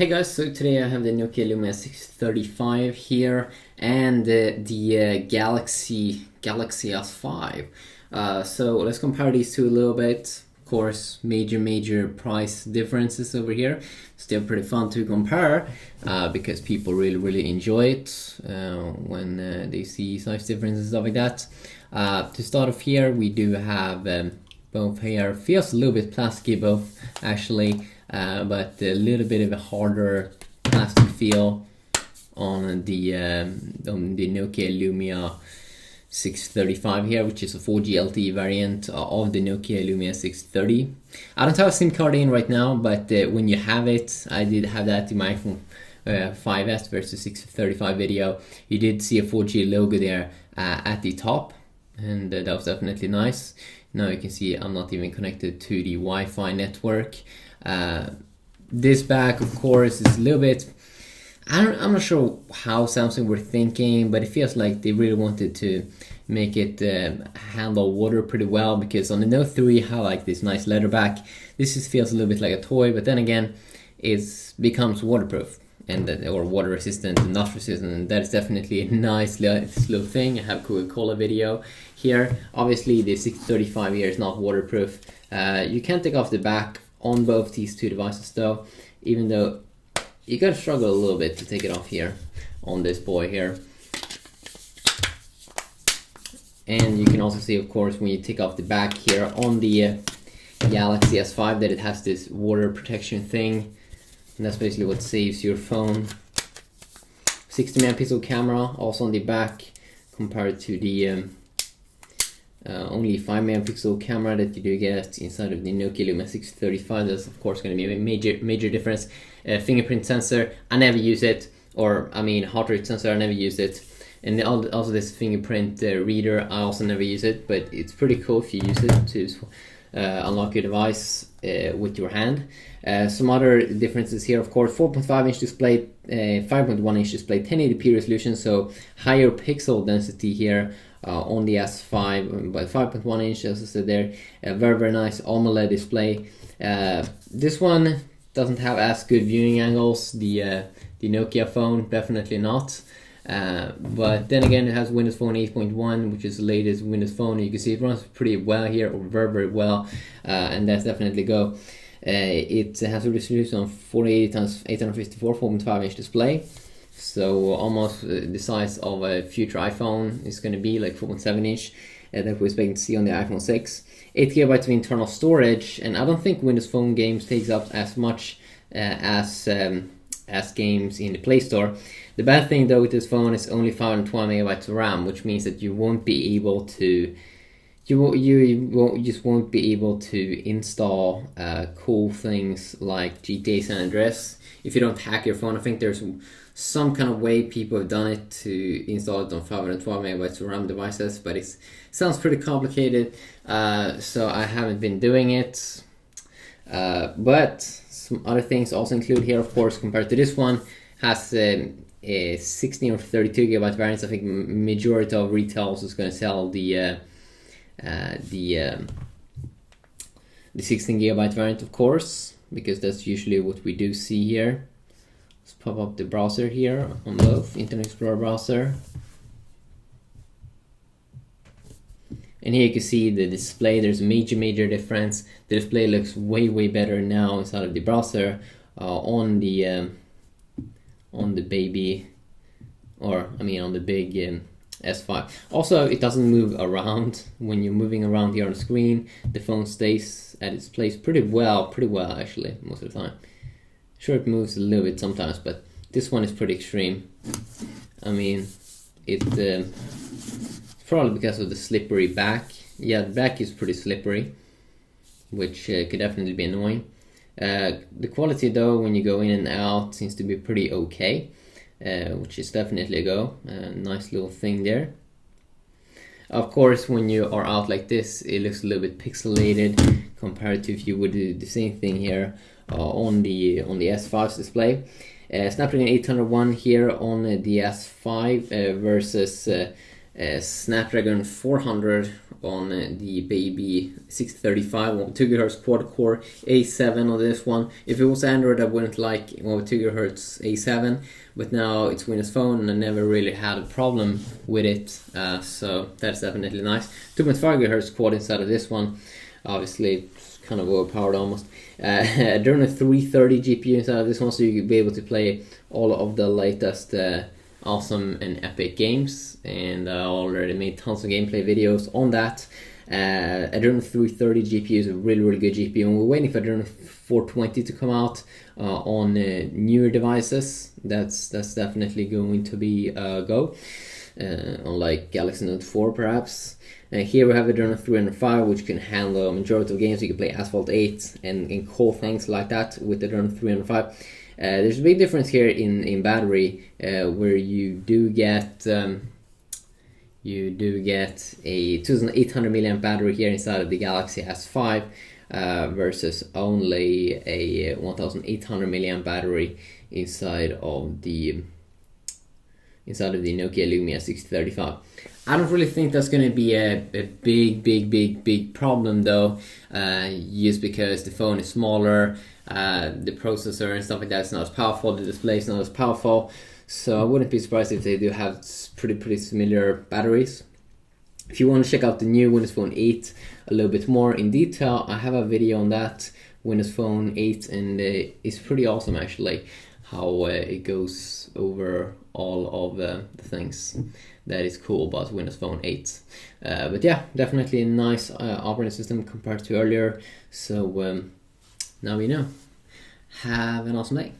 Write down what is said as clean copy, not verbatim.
Hey guys, so today I have the Nokia Lumia 635 here and the Galaxy S5. So let's compare these two a little bit. Of course, major price differences over here. Still pretty fun to compare because people really enjoy it when they see such differences and stuff like that. To start off here, we do have both here. Feels a little bit plasticky both actually. But a little bit of a harder plastic feel on the Nokia Lumia 635 here, which is a 4G LTE variant of the Nokia Lumia 630. I don't have a SIM card in right now, but when you have it, I did have that in my iPhone 5S versus 635 video. You did see a 4G logo there at the top, and that was definitely nice. Now you can see I'm not even connected to the Wi-Fi network. This back, of course, is a little bit. I'm not sure how Samsung were thinking, but it feels like they really wanted to make it handle water pretty well, because on the Note 3 I like this nice leather back. This just feels a little bit like a toy, but then again, it becomes waterproof and or water resistant and dust resistant, and that is definitely a nice little thing. I have a Coca-Cola video here. Obviously, the 635 here is not waterproof. You can take off the back on both these two devices though, even though you gotta struggle a little bit to take it off here on this boy here. And you can also see, of course, when you take off the back here on the Galaxy S5 that it has this water protection thing, and that's basically what saves your phone. 60 megapixel camera also on the back compared to the only 5 megapixel camera that you do get inside of the Nokia Lumia 635. That's of course going to be a major difference. Fingerprint sensor, I never use it, or I mean heart rate sensor, I never use it. And also this fingerprint reader, I also never use it, but it's pretty cool if you use it to unlock your device with your hand. Some other differences here, of course, 4.5 inch display, 5.1 inch display, 1080p resolution, so higher pixel density here on the S5, but 5.1 inch, as I said there, a very nice AMOLED display. This one doesn't have as good viewing angles, the Nokia phone, definitely not. But then again, it has Windows Phone 8.1, which is the latest Windows Phone. You can see it runs pretty well here, or very well, and that's definitely go. It has a resolution of 480x854 4.5 inch display, so almost the size of a future iPhone is going to be, like 4.7 inch that we're expecting to see on the iPhone 6. 8 GB of internal storage, and I don't think Windows Phone games takes up as much as games in the Play Store. The bad thing though with this phone is only 512 megabytes of RAM, which means that you won't be able to you just won't be able to install cool things like GTA San Andreas if you don't hack your phone. I think there's some kind of way people have done it to install it on 512 megabytes of RAM devices, but it sounds pretty complicated, so I haven't been doing it. But some other things also include here, of course, compared to this one, has a 16 or 32 gigabyte variants. I think majority of retailers is going to sell the 16 gigabyte variant, of course, because that's usually what we do see here. Let's pop up the browser here on both Internet Explorer browser, and here you can see the display. There's a major difference. The display looks way better now inside of the browser on the baby, or I mean on the big S5. Also, it doesn't move around when you're moving around here on the screen. The phone stays at its place pretty well actually most of the time. Sure, it moves a little bit sometimes, but this one is pretty extreme. I mean, it's probably because of the slippery back. Yeah, the back is pretty slippery, which could definitely be annoying. The quality though, when you go in and out, seems to be pretty okay, which is definitely a go. Nice little thing there. Of course, when you are out like this, it looks a little bit pixelated compared to if you would do the same thing here on the S5's display. Snapdragon 801 here on the S5 versus Snapdragon 400 on the baby 635 1 2 GHz quad core A7 on this one. If it was Android, I wouldn't like 2 GHz A7, but now it's Windows Phone and I never really had a problem with it, so that's definitely nice. 2.5 GHz quad inside of this one, obviously kind of overpowered almost. Adreno 330 GPU inside of this one, so you could be able to play all of the latest awesome and epic games, and I already made tons of gameplay videos on that. Adreno 330 GPU is a really good GPU, and we're waiting for Adreno 420 to come out on newer devices. That's definitely going to be a go, on like Galaxy Note 4 perhaps. Here we have Adreno 305, which can handle a majority of games. You can play Asphalt 8 and cool things like that with Adreno 305. There's a big difference here in battery, where you do get a 2800 milliamp battery here inside of the Galaxy S5, versus only a 1800 milliamp battery inside of the Nokia Lumia 635. I don't really think that's going to be a big problem though, just because the phone is smaller, the processor and stuff like that is not as powerful, the display is not as powerful, so I wouldn't be surprised if they do have pretty similar batteries. If you want to check out the new Windows Phone 8 a little bit more in detail, I have a video on that, Windows Phone 8, and it's pretty awesome actually, how it goes over all of the things that is cool about Windows Phone 8. But yeah, definitely a nice operating system compared to earlier, so now we know. Have an awesome day.